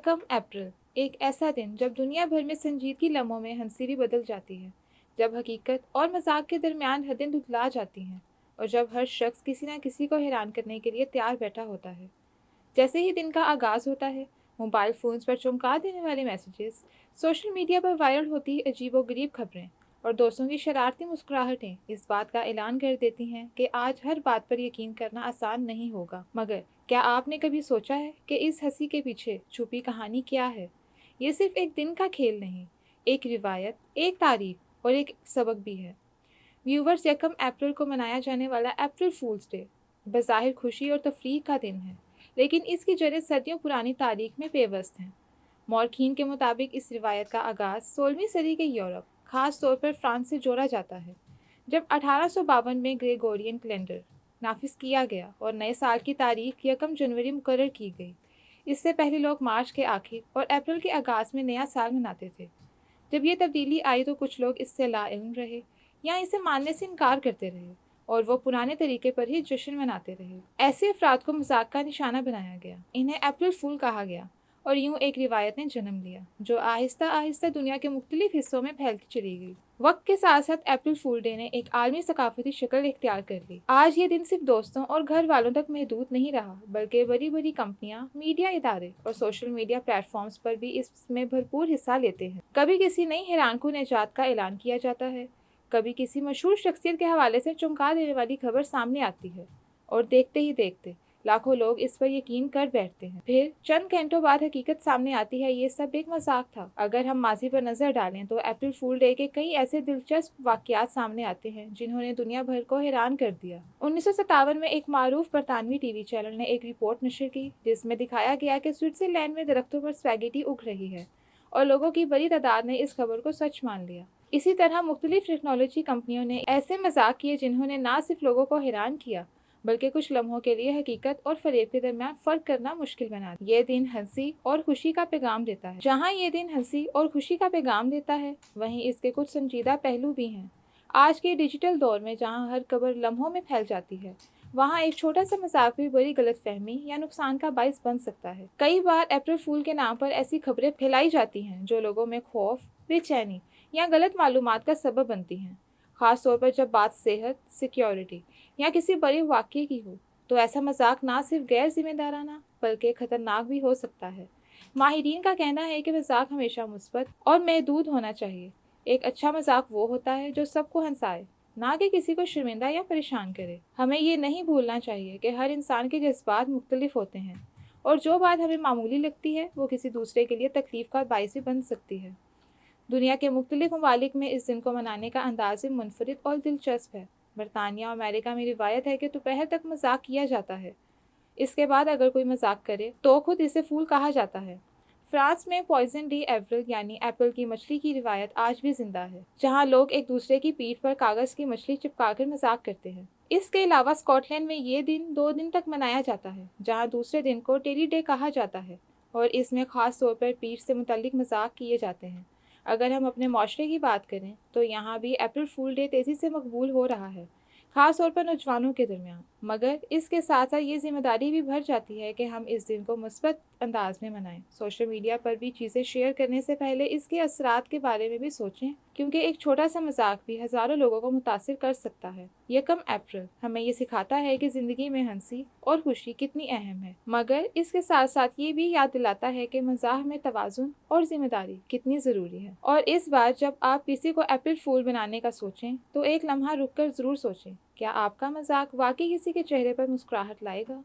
यकम अप्रैल, एक ऐसा दिन जब दुनिया भर में संजीदगी लम्हों में हंसी भी बदल जाती है, जब हकीकत और मजाक के दरमियान हदें धुतला जाती हैं और जब हर शख्स किसी न किसी को हैरान करने के लिए तैयार बैठा होता है। जैसे ही दिन का आगाज़ होता है, मोबाइल फ़ोन्स पर चमका देने वाले मैसेजेस, सोशल मीडिया पर वायरल होती अजीबोगरीब खबरें और दोस्तों की शरारती मुस्कुराहटें इस बात का ऐलान कर देती हैं कि आज हर बात पर यकीन करना आसान नहीं होगा। मगर क्या आपने कभी सोचा है कि इस हंसी के पीछे छुपी कहानी क्या है? ये सिर्फ एक दिन का खेल नहीं, एक रिवायत, एक तारीख और एक सबक भी है। व्यूवर्स, यकम अप्रैल को मनाया जाने वाला अप्रैल फूल्स डे बज़ाहिर खुशी और तफरीह का दिन है, लेकिन इसकी जड़ें सदियों पुरानी तारीख में पेवस्त हैं। मौरखीन के मुताबिक इस रिवायत का आगाज़ 16वीं सदी के यूरोप, ख़ास तौर पर फ्रांस से जोड़ा जाता है, जब 1852 में ग्रेगोरियन कैलेंडर नाफिज किया गया और नए साल की तारीख यकम जनवरी मुकर्रर की गई। इससे पहले लोग मार्च के आखिर और अप्रैल के आगाज़ में नया साल मनाते थे। जब ये तब्दीली आई तो कुछ लोग इससे लाइल्म रहे या इसे मानने से इनकार करते रहे और वो पुराने तरीके पर ही जश्न मनाते रहे। ऐसे अफराद को मजाक का निशाना बनाया गया, इन्हें अप्रैल फूल कहा गया और यूं एक रिवायत ने जन्म लिया जो आहिस्ता आहिस्ता दुनिया के मुख्तलिफ हिस्सों में फैलती चली गई। वक्त के साथ साथ अप्रैल फूल डे ने एक आलमी सकाफती शक्ल इख्तियार कर ली। आज ये दिन सिर्फ दोस्तों और घर वालों तक महदूद नहीं रहा, बल्कि बड़ी बड़ी कंपनियां, मीडिया इदारे और सोशल मीडिया प्लेटफॉर्म्स पर भी इसमें भरपूर हिस्सा लेते हैं। कभी किसी नई हैरानकुन इजाद का ऐलान किया जाता है, कभी किसी मशहूर शख्सियत के हवाले से चौंका देने वाली खबर सामने आती है और देखते ही देखते लाखों लोग इस पर यकीन कर बैठते हैं। फिर चंद घंटों बाद हकीकत सामने आती है, ये सब एक मजाक था। अगर हम माजी पर नजर डालें तो अप्रैल फूल डे के कई ऐसे दिलचस्प वाकयात सामने आते हैं जिन्होंने दुनिया भर को हैरान कर दिया। 1957 में एक मारूफ बरतानवी टीवी चैनल ने एक रिपोर्ट नशर की जिसमें दिखाया गया कि स्विट्जरलैंड में दरख्तों पर स्पैगेटी उग रही है और लोगों की बड़ी तादाद ने इस खबर को सच मान लिया। इसी तरह मुख्तलिफ टेक्नोलॉजी कंपनियों ने ऐसे मजाक किए जिन्होंने ना सिर्फ लोगों को हैरान किया बल्कि कुछ लम्हों के लिए हकीकत और फरेब के दरमियान फ़र्क करना मुश्किल बना दिया। ये दिन हंसी और खुशी का पैगाम देता है। जहाँ ये दिन हंसी और खुशी का पैगाम देता है, वहीं इसके कुछ संजीदा पहलू भी हैं। आज के डिजिटल दौर में जहाँ हर खबर लम्हों में फैल जाती है, वहाँ एक छोटा सा मजाक भी बड़ी गलतफहमी या नुकसान का बाइस बन सकता है। कई बार अप्रैल फूल के नाम पर ऐसी खबरें फैलाई जाती हैं जो लोगों में खौफ, बेचैनी या गलत मालूमात का सबब बनती हैं। ख़ास तौर पर जब बात सेहत, सिक्योरिटी या किसी बड़े वाक़ये की हो, तो ऐसा मजाक ना सिर्फ गैर जिम्मेदाराना बल्कि ख़तरनाक भी हो सकता है। माहिरीन का कहना है कि मजाक हमेशा मुस्बत और महदूद होना चाहिए। एक अच्छा मजाक वो होता है जो सबको हंसाए, ना कि किसी को शर्मिंदा या परेशान करे। हमें ये नहीं भूलना चाहिए कि हर इंसान के जज्बात मुख्तलिफ होते हैं और जो बात हमें मामूली लगती है वो किसी दूसरे के लिए तकलीफ का बाइस भी बन सकती है। दुनिया के मुख्तलिफ ममालिक में इस दिन को मनाने का अंदाज़ मुनफरिद और दिलचस्प है। बरतानिया और अमेरिका में रिवायत है कि दोपहर तक मजाक किया जाता है। इसके बाद अगर कोई मजाक करे तो खुद इसे फूल कहा जाता है। फ्रांस में पॉइजन डे अप्रैल यानी अप्रैल की मछली की रिवायत आज भी जिंदा है, जहां लोग एक दूसरे की पीठ पर कागज़ की मछली चिपकाकर मजाक करते हैं। इसके अलावा स्कॉटलैंड में ये दिन 2 दिन तक मनाया जाता है, जहाँ दूसरे दिन को टेडी डे कहा जाता है और इसमें ख़ास तौर पर पीठ से मुतल्लिक मजाक किए जाते हैं। अगर हम अपने माशरे की बात करें तो यहाँ भी अप्रैल फूल डे तेज़ी से मकबूल हो रहा है, ख़ास तौर पर नौजवानों के दरमियान। मगर इसके साथ साथ ये जिम्मेदारी भी भर जाती है कि हम इस दिन को मुस्बत अंदाज में मनाएं। सोशल मीडिया पर भी चीज़ें शेयर करने से पहले इसके असरात के बारे में भी सोचें, क्योंकि एक छोटा सा मजाक भी हज़ारों लोगों को मुतासिर कर सकता है। यकम अप्रैल हमें ये सिखाता है कि ज़िंदगी में हंसी और खुशी कितनी अहम है, मगर इसके साथ साथ ये भी याद दिलाता है कि मज़ाक में तवाज़ुन और जिम्मेदारी कितनी ज़रूरी है। और इस बार जब आप किसी को अप्रैल फूल बनाने का सोचें तो एक लम्हा रुक कर ज़रूर सोचें, क्या आपका मजाक वाकई किसी के चेहरे पर मुस्कुराहट लाएगा?